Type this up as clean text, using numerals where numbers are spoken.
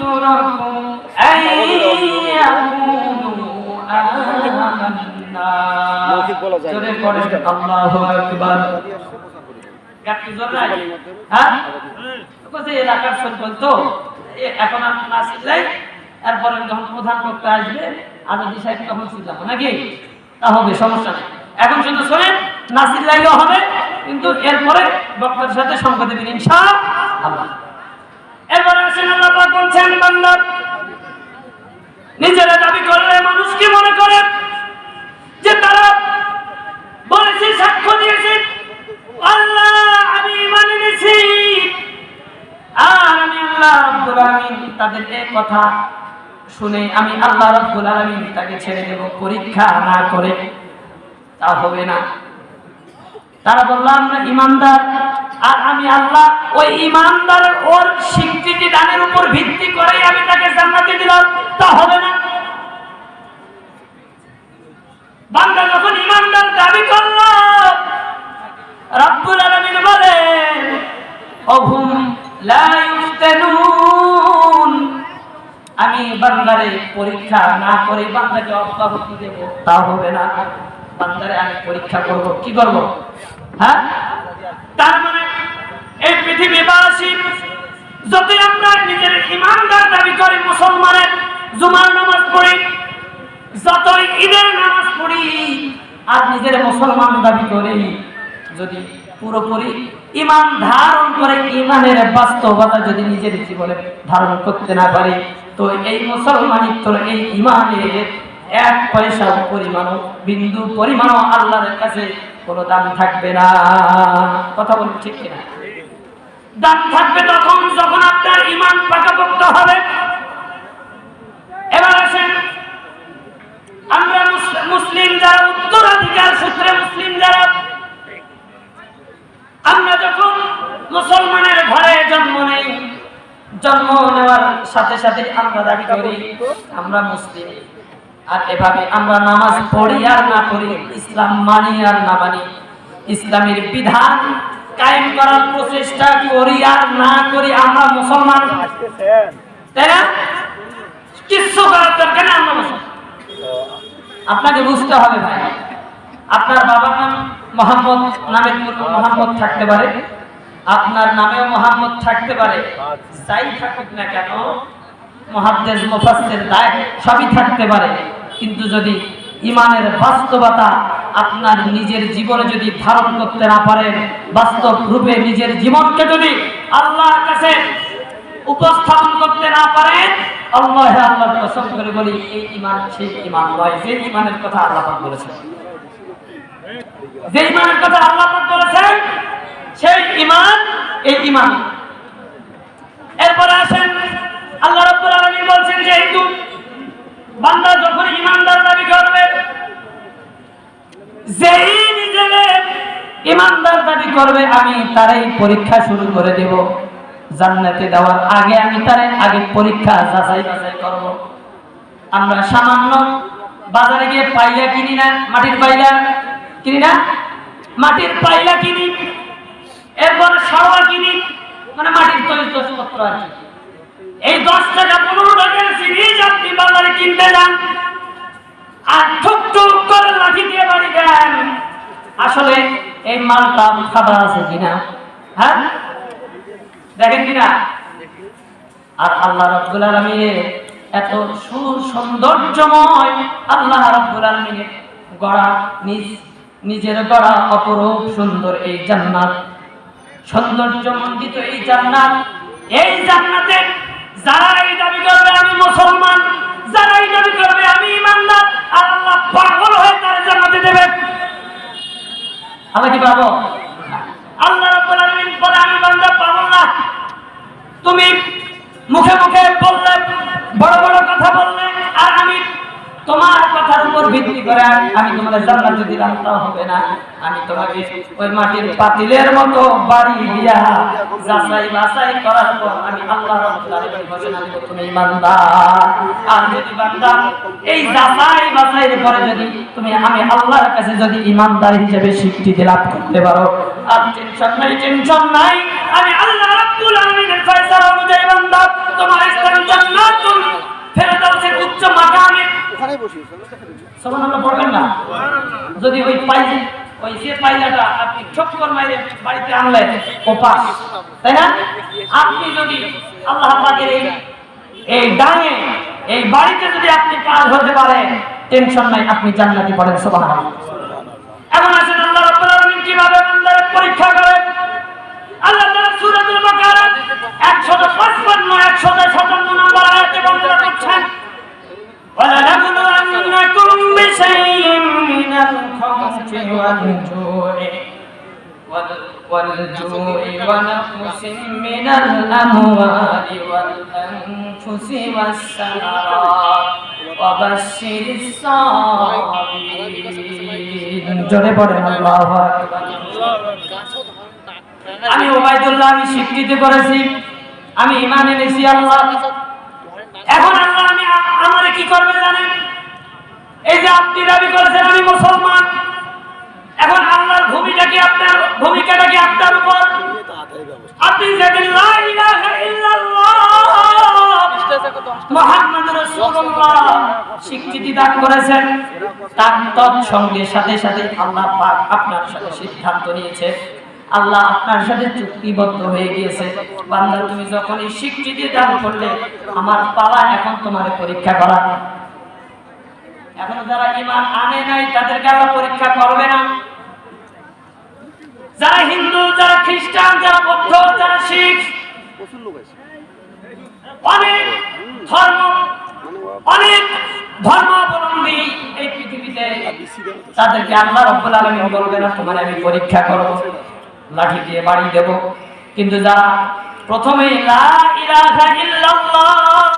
يتركوا أن يقولوا آمنا জোরে পড়েন আল্লাহু আকবার। গাটি জোরে হ্যাঁ কোথায় এলাকার সরপঞ্চ তো এখন আর না চিল্লাই, এরপরে যখন প্রধান বক্তা আসবে আজাদি সাহেব তখন চিল্লাবো নাকি, তা হবে, সমস্যা নেই। এখন শুধু শোনেন, না চিল্লাইলেও হবে, কিন্তু এরপরে বক্তার সাথে সঙ্গ দেবেন ইনশাআল্লাহ। এরপরে আসেন আল্লাহ পাক বলছেন, বান্দা নিজেরা দাবি করলে মানুষ কি মনে করে যে তারা বলেছে, সাক্ষ্য দিয়েছে আল্লাহ আমি ঈমান এনেছি, আর আমি আল্লাহ রাব্বুল আলামিন তাদের এই কথা শুনে আমি আল্লাহ রাব্বুল আলামিন তাকে ছেড়ে দেব পরীক্ষা না করে, তা হবে না। তারা বলল আমরা ঈমানদার, আর আমি আল্লাহ ওই ঈমানদারের ওর স্বীকৃতি দানের উপর ভিত্তি করে আমি তাকে জান্নাতে দিলাম, তা হবে না। বান্দা যখন ঈমানদার দাবি করল, রব্বুল আলামিন বলেন অহুম লা ইফতানুন, আমি বান্দারে পরীক্ষা না করে বান্দাকে অব্যাহতি দেব, তা হবে না। বান্দারে আমি পরীক্ষা করব, কি করব? হ্যাঁ, তার মানে এই পৃথিবীবাসী যতই আমরা নিজের ঈমানদার দাবি করি, মুসলমানের জুমার নামাজ পড়ি, যতই ঈদের নামাজ পড়ি, আর নিজের মুসলমান দাবি করি, যদি পুরোপুরি ঈমান ধারণ করে ঈমানের বাস্তবতা যদি নিজের জীবনে ধারণ করতে না পারি, তো এই মুসলমানিত্বর এই ঈমানের এক পয়সা পরিমাণও, বিন্দু পরিমাণও আল্লাহর কাছে কোনো দাম থাকবে না। কথা বলুন ঠিক কিনা? দাম থাকবে তখন যখন আপনার ঈমান পাকাপোক্ত হবে। এবার আসেন, আমরা মুসলিম যারা, উত্তরাধিকার সূত্রে মুসলিম যারা, আমরা যখন মুসলমানের ঘরে জন্ম নেই, জন্ম নেওয়ার সাথে সাথে আমরা দাবি করি আমরা মুসলিম, আর এভাবে আমরা নামাজ পড়ি আর না পড়ি, ইসলাম মানি আর না মানি, ইসলামের বিধান কায়েম করার প্রচেষ্টা করি আর না করি, আমরা মুসলমান, তাই না? কিছু করার দরকার নেই, আমরা মুসলমান। আপনাকে বুঝতে হবে ভাই, আপনার বাবার নাম মোহাম্মদ, নামের মোহাম্মদ থাকতে পারে, আপনার নামেও মোহাম্মদ থাকতে পারে, যাই থাকুক না কেন, মুহাদ্দিস মুফাসসির দায় সবই থাকতে পারে, কিন্তু যদি ঈমানের বাস্তবতা আপনার নিজের জীবনে যদি ধারণ করতে না পারেন, বাস্তব রূপে নিজের জীবনকে যদি আল্লাহর কাছে উপস্থাপন করতে না পারেন, আল্লাহর কসম করে বলি এই ঈমান সেই ঈমান নয় যে ঈমানের কথা আল্লাহ পাক বলেছেন। যে ঈমানের কথা আল্লাহ পাক বলেছেন সেই ঈমান এই ঈমান। এরপরে আসেন, আল্লাহ রাব্বুল আলামিন বলছেন যে এই বান্দা যখন ঈমানদার দাবি করবে, যেই নিজেকে ঈমানদার দাবি করবে, আমি তারই পরীক্ষা শুরু করে দেব। জান্নাতে দেওয়ার আগে আমি তারে আগে পরীক্ষা যাচাই বাছাই করব। আমরা সামান্য বাজারে গিয়ে পাইলা কিনি না, মাটির পাইলা কিনি না, মাটির পাইলা কিনি, এরপর সাওয়া কিনি, মানে মাটির তৈরি জিনিসপত্র আর কি। এই 10 টাকা 15 টাকার জিনিস আপনি বাজারে কিনতে যান, আর ঠুক ঠুক করে লাঠি দিয়ে বাড়ি দেন, আসলে এই মালটা খাবার আছে কিনা, হ্যাঁ দেখেন কিনা? আর আল্লাহ রাব্বুল আলামিনের এত সৌন্দর্যময়, আল্লাহ রাব্বুল আলামিনের গড়া, নিজের গড়া অপরূপ সুন্দর এই জান্নাত, সৌন্দর্যমণ্ডিত এই জান্নাত, এই জান্নাতে যারাই দাবি করবে আমি মুসলমান, যারাই দাবি করবে আমি ঈমানদার, আর আল্লাহ পাগল হয়ে তার জান্নাতে দেবে। আমরা কি পাবো? আল্লাহ রাব্বুল আলামিন বলে আমি বান্দা পাবো না। তুমি মুখে মুখে বললে, বড় বড় কথা বললে, আর আমি তোমার কথার উপর ভিত্তি করে আমি তোমাদের জান্নাত দিলাম, তা হবে না। আমি তোমাকে ওই মাটির পাতিলের মতো বাড়ি দিয়া যাচাই বাছাই করার পর আমি আল্লাহ রাব্বুল আলামিন ঘোষণা দেব তুমি ঈমানদার। আর যদি বান্দা এই যাচাই বাছাইয়ের পরে যদি তুমি আমি আল্লাহর কাছে যদি ঈমানদার হিসেবে স্বীকৃতি লাভ করতে পারো, আর টেনশন নাই, আমি আল্লাহ রাব্বুল আলামিনের ফয়সালা অনুযায়ী বান্দা তোমার স্থান জান্নাত। সুবহানাল্লাহ পড়বেন না? যদি ওই যে পাইলাটা আপনি চক্কর মাইরে বাড়িতে আনলেন ওপাস, তাই না? আপনি যদি আল্লাহ পাকের এই ডাঙে এই বাড়িতে যদি আপনি পার হতে পারেন, টেনশন নাই, আপনি জান্নাতি পড়েন। সুবহানাল্লাহ। এমন আছেন আল্লাহ রাব্বুল আলামিন কিভাবে বান্দার পরীক্ষা করেন। আল্লাহ তাআলা সূরাতুল বাকারা 155 157 নম্বর আয়াতে বর্ণনা করছেন, وَلَنَبْلُوَنَّكُمْ بِشَيْءٍ مِّنَ الْخَوْفِ وَالْجُوعِ وَنَقْصٍ مِّنَ الْأَمْوَالِ وَالْأَنفُسِ وَالثَّمَرَاتِ وَبَشِّرِ الصَّابِرِينَ। জোরে বলেন আল্লাহু আকবার। আমি ওবাইদুল্লাহ, আমি স্বীকৃতি করেছি, আমি ঈমান এনেছি আল্লাহ। এখন আল্লাহ আমারে কি করবে জানেন? এই যে আপনি দাবি করেছেন আমি মুসলমান, এখন আল্লাহর ভূমিকাটা কি আপনার উপর? আপনি যেদিন লা ইলাহা ইল্লাল্লাহ মুহাম্মাদুর রাসূলুল্লাহ স্বীকৃতি দান করেছেন, তার তৎসঙ্গে সাথে সাথে আল্লাহ পাক আপনার সাথে সিদ্ধান্ত নিয়েছে, আল্লাহ আপনার সাথে চুক্তিবদ্ধ হয়ে গিয়েছে। বান্দা, তুমি যখনই স্বীকৃতি দান করলে, আমার পালা এখন তোমার পরীক্ষা করা। এখন যারা ঈমান আনে নাই তাদেরকে আল্লাহ পরীক্ষা করবে না। যারা হিন্দু, যারা খ্রিস্টান, যারা বৌদ্ধ, যারা শিখ, অনেক ধর্মাবলম্বী এই পৃথিবীতে, তাদেরকে আল্লাহ রাব্বুল আলামিন বলবে না তোমার আমি পরীক্ষা করব, লাঠি দিয়ে বাড়ি দেব। কিন্তু যারা প্রথমে লা ইলাহা ইল্লাল্লাহ